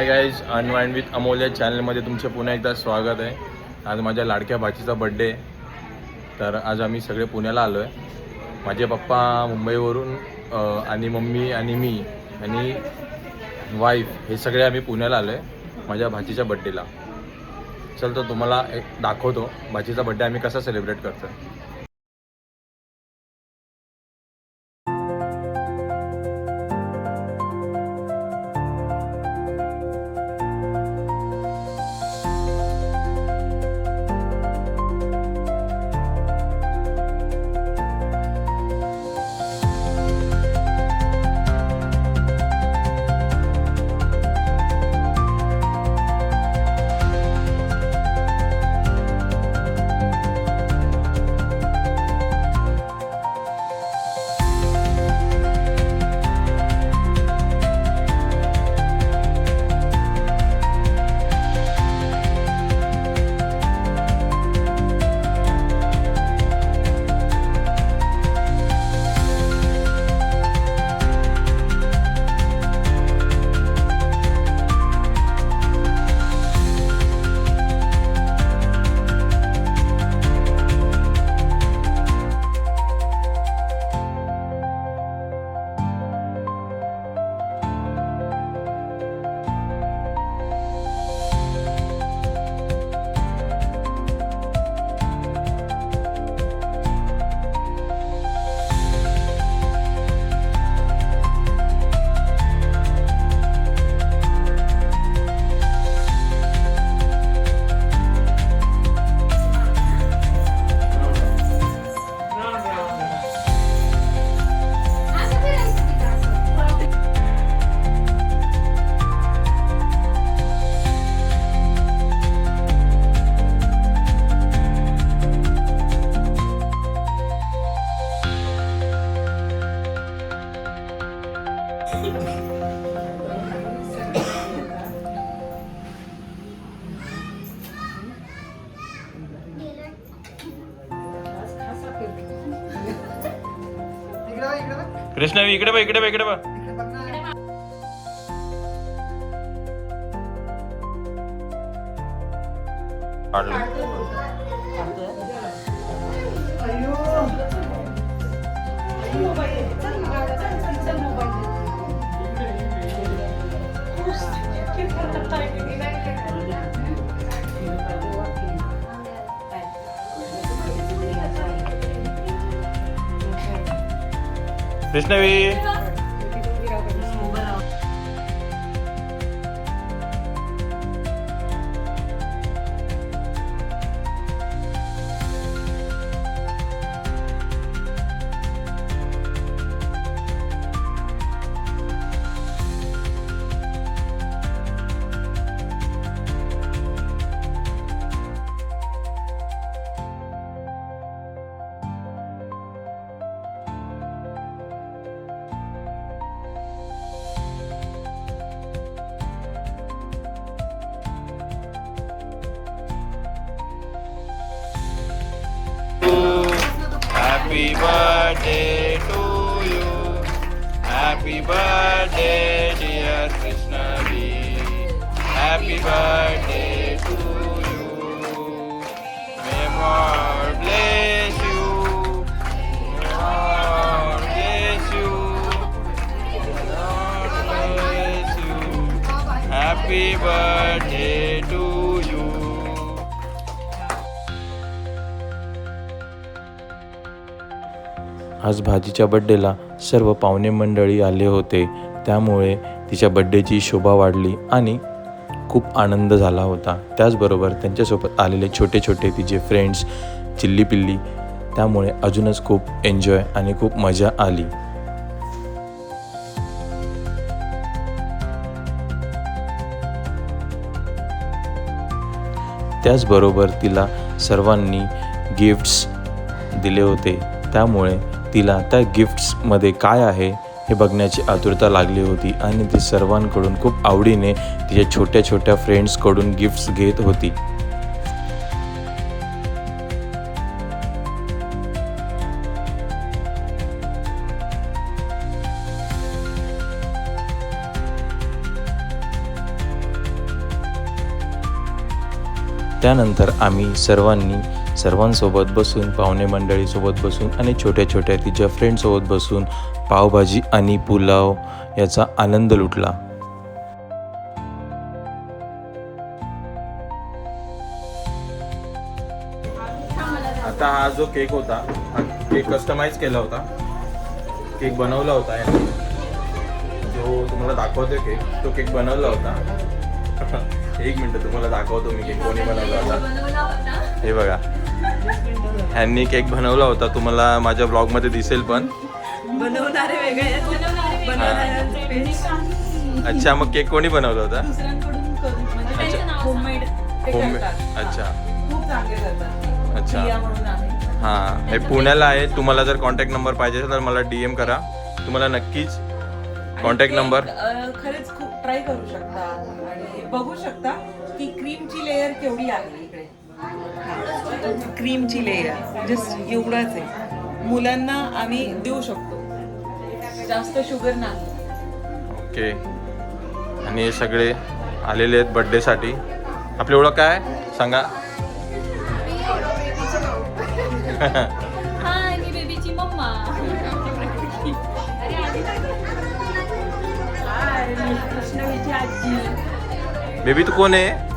Hi guys, unwind with Amol या चॅनलमध्ये तुमचे पुन्हा एकदा स्वागत आहे. आज माझ्या लाडक्या भाचीचा बड्डे आहे. तर आज आम्ही सगळे पुण्याला आलो आहे. माझे पप्पा मुंबईवरून आणि मम्मी आणि मी आणि वाईफ हे सगळे आम्ही पुण्याला आलो आहे माझ्या भाचीच्या बड्डेला. चल तर तुम्हाला एक दाखवतो भाचीचा बड्डे आम्ही कसा सेलिब्रेट करतो. कृष्णवी इकडे बघ, इकडे बघ, इकडे बघ. Krishnavi Happy birthday to you. Happy birthday dear Krishnavi. Happy birthday to you. May God bless you. May God bless you. May God bless you. Happy birthday to you. आज भाजीच्या बड्डेला सर्व पाहुणे मंडळी आले होते, त्यामुळे तिच्या बड्डेची शोभा वाढली आणि खूप आनंद झाला होता. त्याचबरोबर त्यांच्यासोबत आलेले छोटे छोटे तिचे फ्रेंड्स, चिल्ली पिल्ली, त्यामुळे अजूनच खूप एन्जॉय आणि खूप मजा आली. त्याचबरोबर तिला सर्वांनी गिफ्ट्स दिले होते, त्यामुळे तिला त्या गिफ्ट्समध्ये काय आहे हे बघण्याची आतुरता लागली होती आणि ती सर्वांकडून खूप आवडीने तिच्या छोट्या छोट्या फ्रेंड्सकडून गिफ्ट्स घेत होती. त्यानंतर आम्ही सर्वांसोबत बसून पाहुणे मंडळीसोबत बसून आणि छोट्या छोट्या तिच्या फ्रेंडसोबत बसून पावभाजी आणि पुलाव याचा आनंद लुटला. आता हा जो केक होता हा केक कस्टमाइज केला होता, केक बनवला होता याने. जो तुम्हाला दाखवतोय केक तो केक बनवला होता. एक मिनिट तुम्हाला दाखवतो मी केक कोणी बनवला होता. हे बघा ह्यांनी केक बनवला होता, तुम्हाला माझ्या ब्लॉगमध्ये दिसेल पण. बनवणारे वेगळे अच्छा मग केक कोणी बनवला होता? होममेड. अच्छा खूप चांगले करतात. अच्छा प्रिया म्हणून आहे. हां हे पुण्याला आहे. तुम्हाला जर कॉन्टॅक्ट नंबर पाहिजे असेल तर मला DM करा, तुम्हाला नक्कीच कॉन्टॅक्ट नंबर. खरंच खूप ट्राय करू शकता आणि बघू शकता की क्रीमची लेयर केवढी आहे इकडे. क्रीमची लेयर जस्ट एवढाच आहे. मुलांना आम्ही देऊ शकतो, जास्त शुगर नाही. ओके. आणि हे सगळे आलेले आहेत बड्डेसाठी. आपली ओळख काय सांगा? हाय मी बेबीची मम्मा. कृष्णवीची आजी. बेबी तू कोण आहे?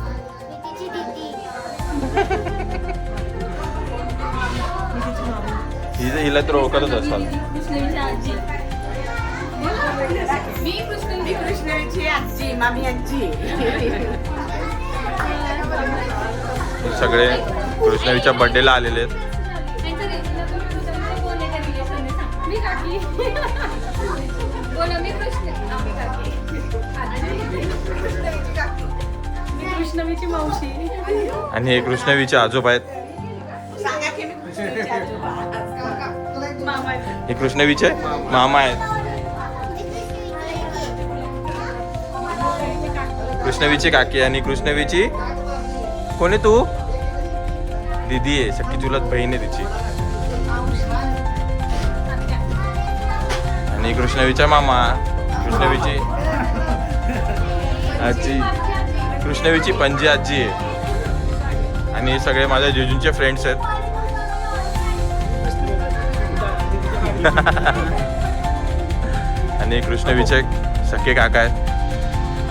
हिला तर ओळखतच असाल. कृष्णवीची आजी. मी कृष्णवीची आजी, मामी आजी. सगळे कृष्णवीच्या बर्थडेला आलेले आहेत. मी काकी. बोला मी कृष्णवीची मावशी. आणि हे कृष्णवीचे आजोबा आहेत. हे कृष्णवीचे मामा आहेत. कृष्णवीची काकी आणि कृष्णवीची कोण आहे तू? दीदी आहे, सख्खी चुलत बहीण आहे तिची. आणि कृष्णवीचा मामा, कृष्णवीची आजी, कृष्णवीची पणजी आजी आहे. आणि हे सगळे माझ्या जिजूंचे फ्रेंड्स आहेत. आणि कृष्णवीचे सख्खे काका आहेत.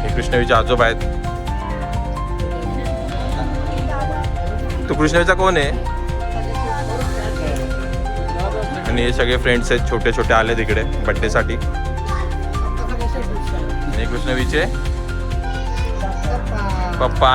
हे कृष्णवीचे आजोबा आहेत. तू कृष्णवीचा कोण आहे? आणि हे सगळे फ्रेंड्स आहेत, छोटे छोटे आले तिकडे बड्डेसाठी. आणि कृष्णवीचे पप्पा